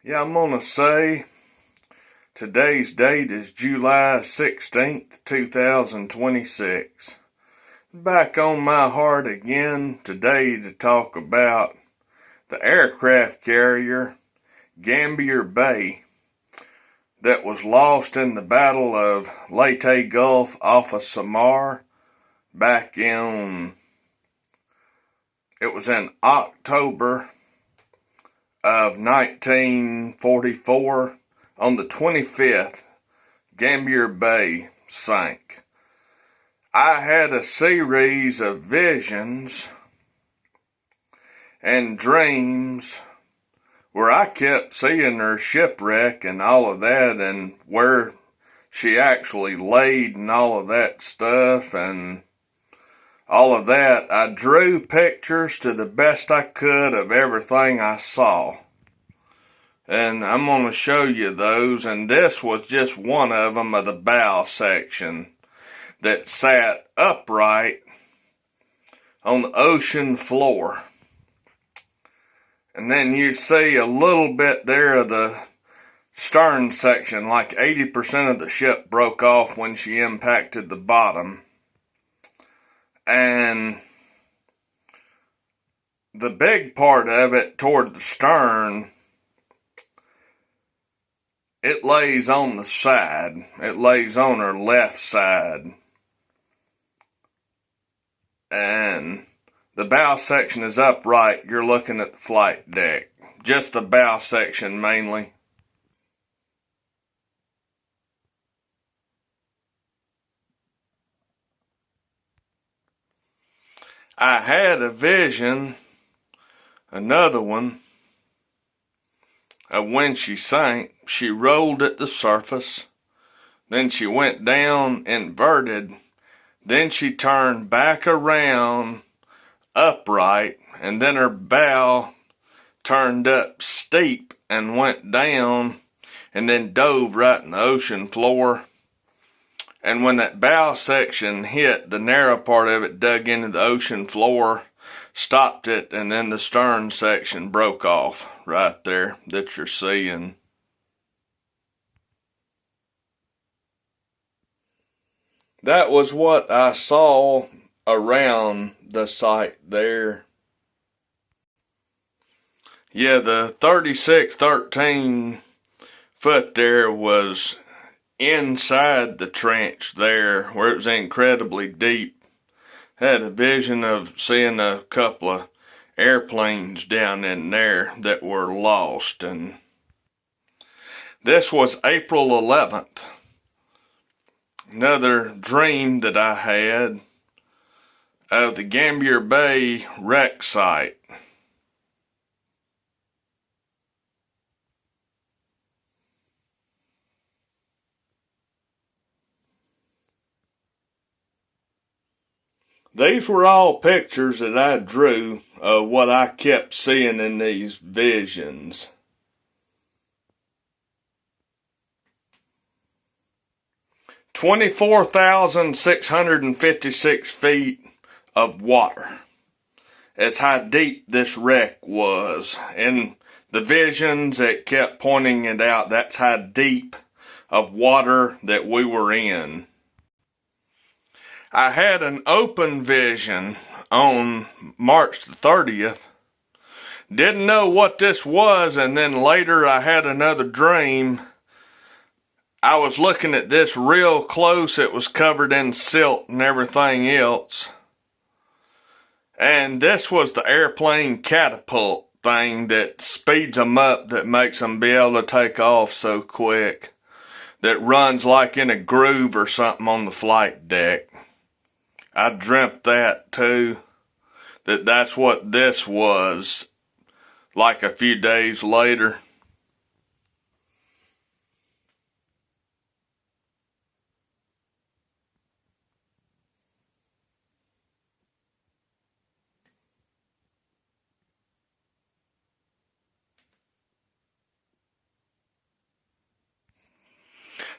Yeah, I'm gonna say today's date is July 16th, 2026. Back on my heart again today to talk about the aircraft carrier Gambier Bay that was lost in the Battle of Leyte Gulf off of Samar back in, it was in October of 1944. On the 25th, Gambier Bay sank. I had a series of visions and dreams where I kept seeing her shipwreck and all of that, and where she actually laid and all of that stuff and all of that. I drew pictures to the best I could of everything I saw. And I'm going to show you those, and this was just one of them of the bow section that sat upright on the ocean floor. And then you see a little bit there of the stern section, like 80% of the ship broke off when she impacted the bottom. And the big part of it toward the stern, it lays on the side. It lays on her left side. And the bow section is upright. You're looking at the flight deck. Just the bow section mainly. I had a vision, another one, of when she sank. She rolled at the surface, then she went down inverted, then she turned back around upright, and then her bow turned up steep and went down, and then dove right in the ocean floor. And when that bow section hit, the narrow part of it dug into the ocean floor, stopped it, and then the stern section broke off right there that you're seeing. That was what I saw around the site there. Yeah, the 3613 foot there was inside the trench there, where it was incredibly deep. Had a vision of seeing a couple of airplanes down in there that were lost. And this was April 11th. Another dream that I had of the Gambier Bay wreck site. These were all pictures that I drew of what I kept seeing in these visions. "24,656 feet of water is how deep this wreck was. In the visions, it kept pointing it out. That's how deep of water that we were in. I had an open vision on March the 30th. Didn't know what this was, and then later I had another dream. I was looking at this real close. It was covered in silt and everything else. And this was the airplane catapult thing that speeds them up, that makes them be able to take off so quick, that runs like in a groove or something on the flight deck. I dreamt that too, that's what this was, like a few days later.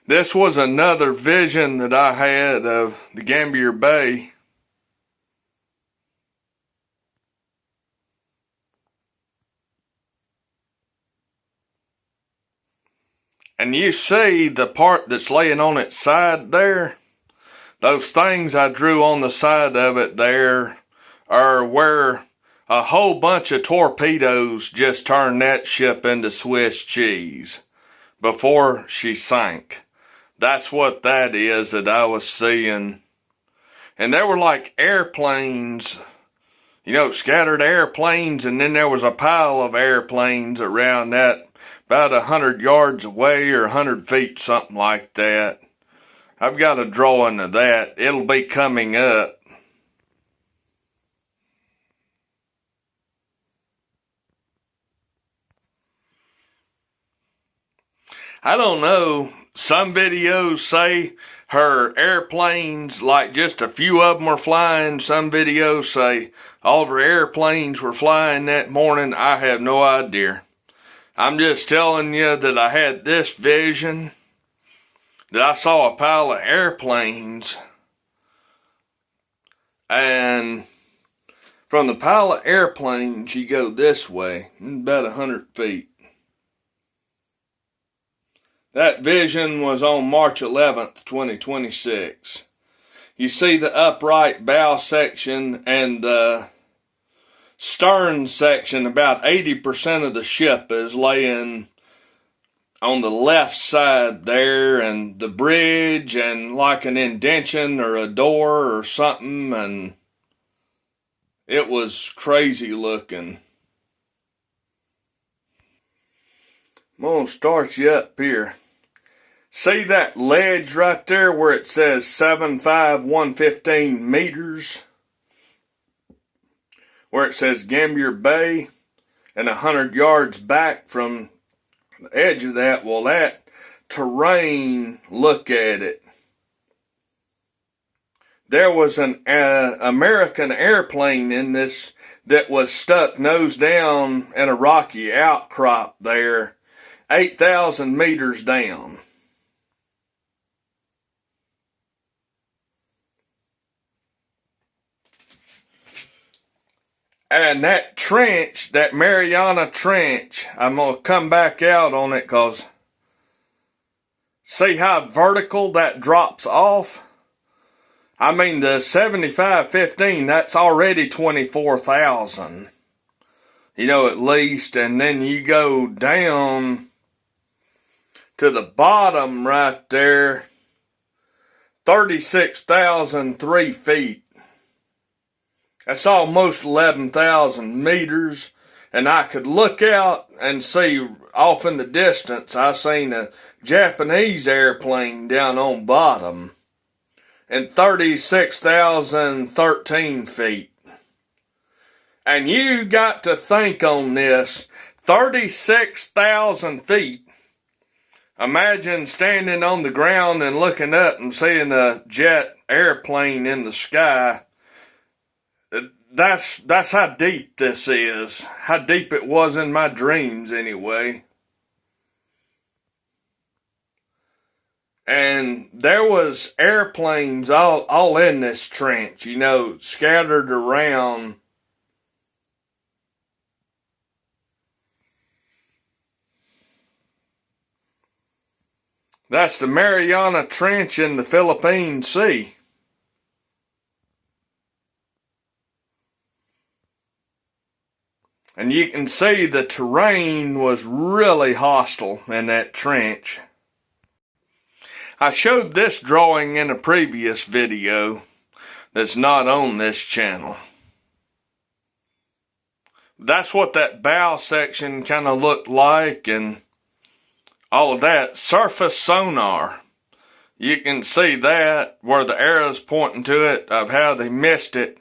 This was another vision that I had of the Gambier Bay. And you see the part that's laying on its side there? Those things I drew on the side of it there are where a whole bunch of torpedoes just turned that ship into Swiss cheese before she sank. That's what that is that I was seeing. And there were like airplanes, scattered airplanes, and then there was a pile of airplanes around that, about 100 yards away or 100 feet, something like that. I've got a drawing of that. It'll be coming up. I don't know. Some videos say her airplanes, like just a few of them were flying. Some videos say all of her airplanes were flying that morning. I have no idea. I'm just telling you that I had this vision, that I saw a pile of airplanes, and from the pile of airplanes you go this way, about 100 feet. That vision was on March 11th, 2026. You see the upright bow section and the stern section, about 80% of the ship is laying on the left side there, and the bridge and like an indention or a door or something, and it was crazy looking. I'm gonna start you up here. See that ledge right there where it says 75115 meters? Where it says Gambier Bay, and 100 yards back from the edge of that, well, that terrain, look at it. There was an American airplane in this that was stuck nose down in a rocky outcrop there, 8,000 meters down. And that trench, that Mariana Trench, I'm going to come back out on it because see how vertical that drops off? I mean, the 7515, that's already 24,000. At least. And then you go down to the bottom right there, 36,003 feet. That's almost 11,000 meters, and I could look out and see off in the distance. I seen a Japanese airplane down on bottom, and 36,013 feet. And you got to think on this, 36,000 feet. Imagine standing on the ground and looking up and seeing a jet airplane in the sky. That's how deep this is. How deep it was in my dreams anyway. And there was airplanes all in this trench, scattered around. That's the Mariana Trench in the Philippine Sea. And you can see the terrain was really hostile in that trench. I showed this drawing in a previous video that's not on this channel. That's what that bow section kind of looked like, and all of that. Surface sonar. You can see that where the arrow's pointing to it of how they missed it.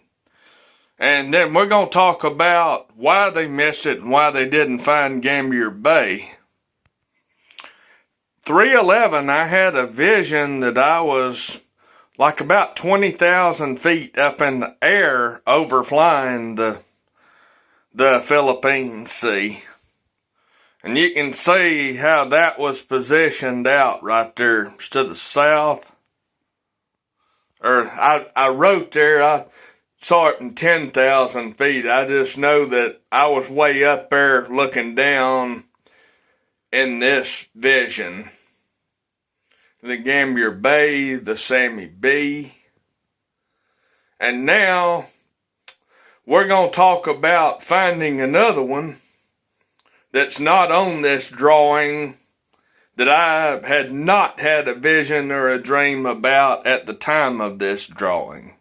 And then we're going to talk about why they missed it and why they didn't find Gambier Bay. 311, I had a vision that I was like about 20,000 feet up in the air overflying the Philippine Sea. And you can see how that was positioned out right there to the south. Or I wrote there, I saw it in 10,000 feet. I just know that I was way up there looking down in this vision. the Gambier Bay, the Sammy B. And now we're going to talk about finding another one that's not on this drawing that I had not had a vision or a dream about at the time of this drawing.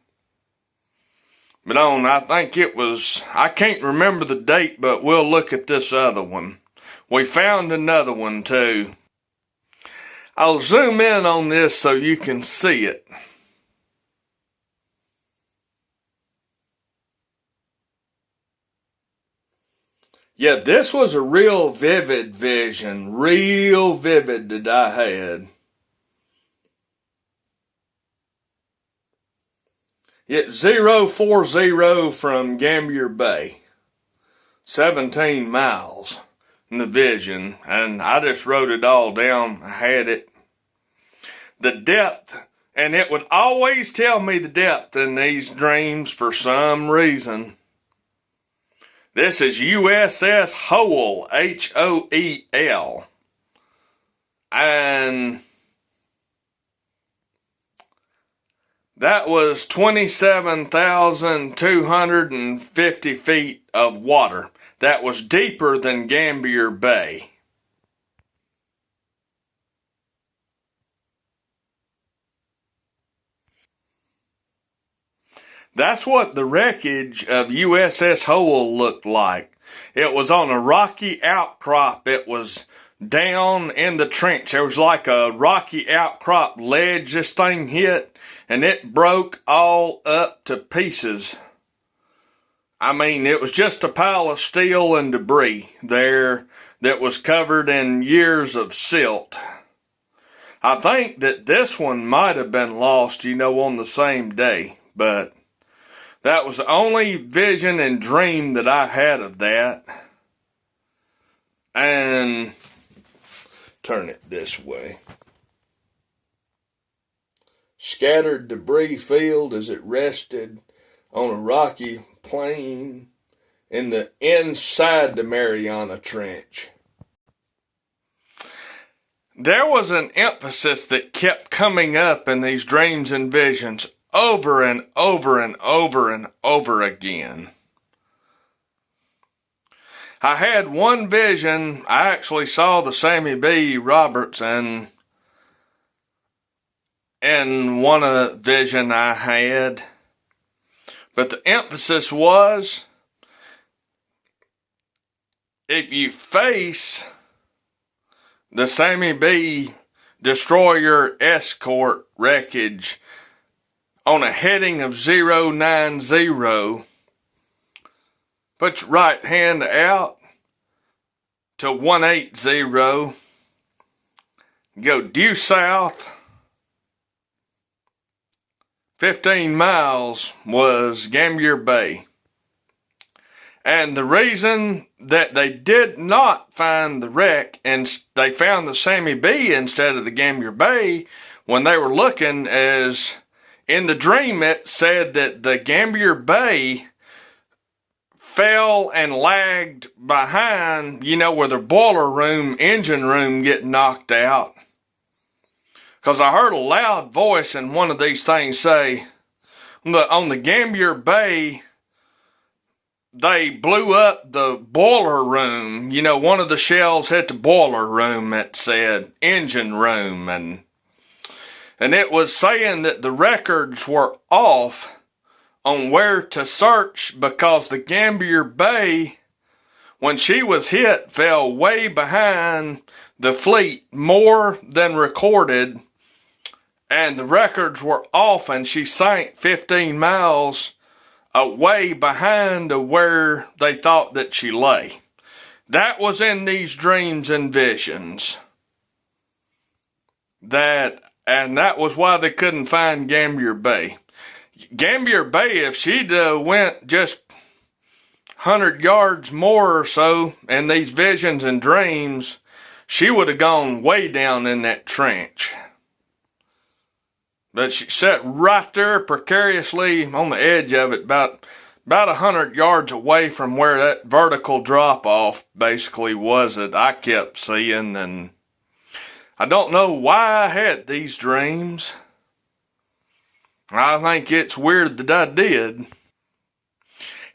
But I think it was, I can't remember the date, but we'll look at this other one. We found another one too. I'll zoom in on this so you can see it. Yeah, this was a real vivid vision, real vivid that I had. It's 040 from Gambier Bay, 17 miles in the vision, and I just wrote it all down. I had it. The depth, and it would always tell me the depth in these dreams for some reason. This is USS Hoel, Hoel. And that was 27,250 feet of water. That was deeper than Gambier Bay. That's what the wreckage of USS Hoel looked like. It was on a rocky outcrop. It was down in the trench. There was like a rocky outcrop ledge this thing hit, and it broke all up to pieces. I mean, it was just a pile of steel and debris there that was covered in years of silt. I think that this one might have been lost, on the same day, but that was the only vision and dream that I had of that. And turn it this way. Scattered debris field as it rested on a rocky plain in the inside the Mariana Trench. There was an emphasis that kept coming up in these dreams and visions over and over and over and over again. I had one vision. I actually saw the Sammy B Roberts in one vision I had. But the emphasis was, if you face the Sammy B destroyer escort wreckage on a heading of 090, put your right hand out to 180, go due south. 15 miles was Gambier Bay. And the reason that they did not find the wreck and they found the Sammy B instead of the Gambier Bay when they were looking is, in the dream it said that the Gambier Bay fell and lagged behind, where the boiler room, engine room get knocked out. Because I heard a loud voice in one of these things say, on the Gambier Bay, they blew up the boiler room. One of the shells hit the boiler room that said engine room. And it was saying that the records were off on where to search because the Gambier Bay, when she was hit, fell way behind the fleet, more than recorded. And the records were off, and she sank 15 miles away behind of where they thought that she lay. That was in these dreams and visions. And that was why they couldn't find Gambier Bay. Gambier Bay, if she'd went just 100 yards more or so in these visions and dreams, she would have gone way down in that trench. But she sat right there precariously on the edge of it, about 100 yards away from where that vertical drop-off basically was that I kept seeing. And I don't know why I had these dreams. I think it's weird that I did.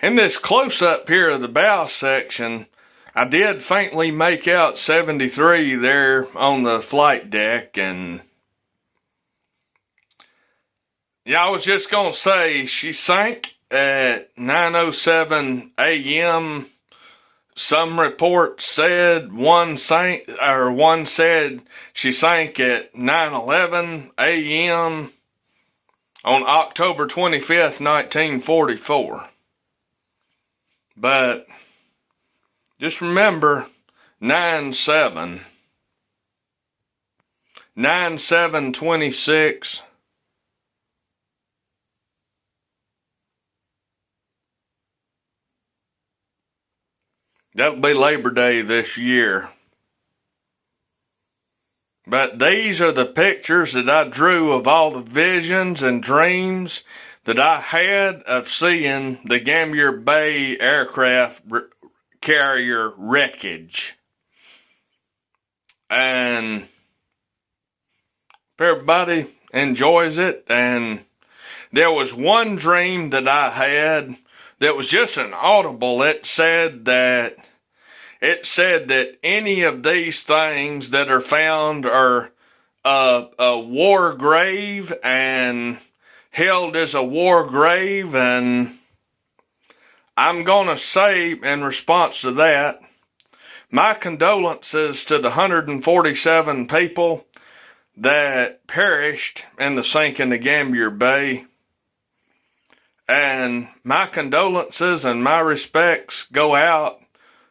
In this close-up here of the bow section, I did faintly make out 73 there on the flight deck, and yeah, I was just gonna say she sank at 9:07 a.m. Some reports said one said she sank at 9:11 a.m. on October 25th, 1944. But just remember 9/7, 9/7/26. That'll be Labor Day this year. But these are the pictures that I drew of all the visions and dreams that I had of seeing the Gambier Bay aircraft carrier wreckage. And if everybody enjoys it, and there was one dream that I had that was just an audible. It said that any of these things that are found are a war grave and held as a war grave, and I'm gonna say in response to that, my condolences to the 147 people that perished in the sinking of Gambier Bay. And my condolences and my respects go out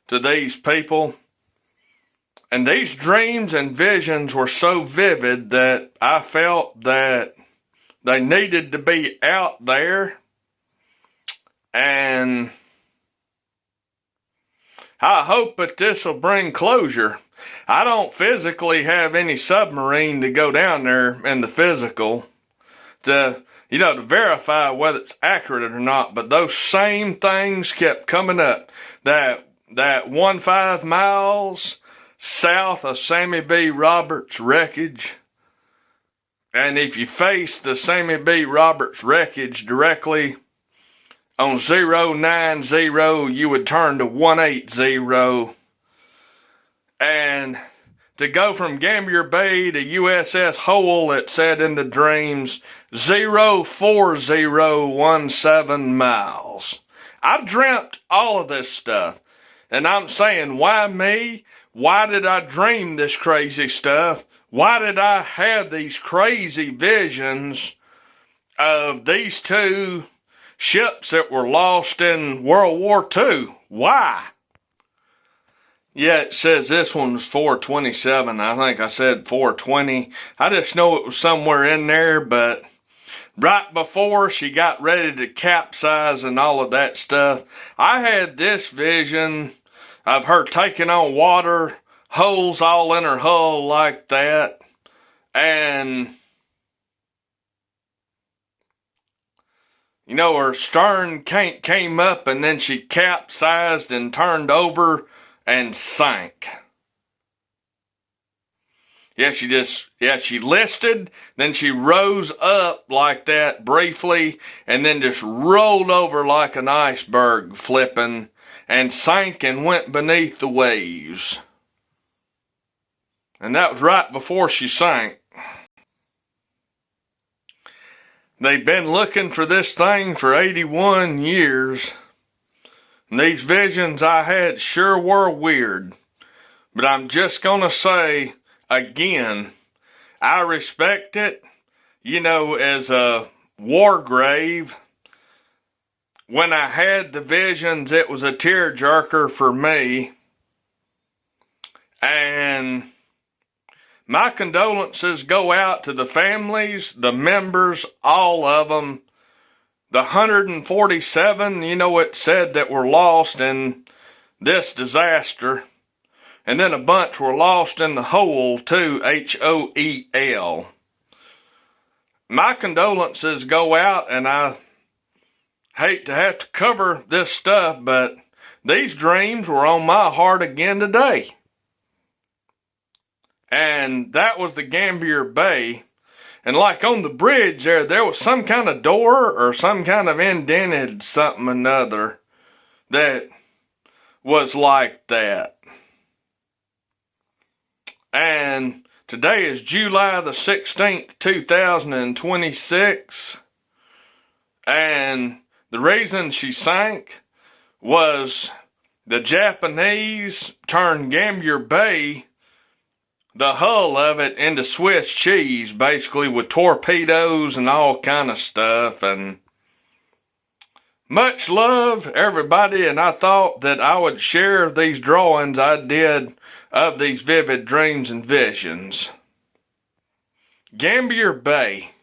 to these people. And these dreams and visions were so vivid that I felt that they needed to be out there. And I hope that this will bring closure. I don't physically have any submarine to go down there in the physical to verify whether it's accurate or not, but those same things kept coming up. That 15 miles south of Sammy B. Roberts wreckage, and if you face the Sammy B. Roberts wreckage directly on 090, you would turn to 180, and to go from Gambier Bay to USS Hoel, it said in the dreams, 04017 miles. I dreamt all of this stuff. And I'm saying, why me? Why did I dream this crazy stuff? Why did I have these crazy visions of these two ships that were lost in World War II? Why? Yeah, it says this one was 427. I think I said 420. I just know it was somewhere in there, but right before she got ready to capsize and all of that stuff, I had this vision of her taking on water, holes all in her hull like that, and her stern came up and then she capsized and turned over and sank. She listed, then she rose up like that briefly, and then just rolled over like an iceberg flipping, and sank and went beneath the waves. And that was right before she sank. They've been looking for this thing for 81 years. And these visions I had sure were weird. But I'm just gonna say, again, I respect it, as a war grave. When I had the visions, it was a tearjerker for me. And my condolences go out to the families, the members, all of them. The 147, it said that were lost in this disaster. And then a bunch were lost in the Hoel too, Hoel. My condolences go out, and I hate to have to cover this stuff, but these dreams were on my heart again today. And that was the Gambier Bay. And like on the bridge there was some kind of door or some kind of indented something or another that was like that. And today is July the 16th, 2026. And the reason she sank was the Japanese turned Gambier Bay, the hull of it, into Swiss cheese, basically, with torpedoes and all kind of stuff. And much love, everybody, and I thought that I would share these drawings I did of these vivid dreams and visions. Gambier Bay.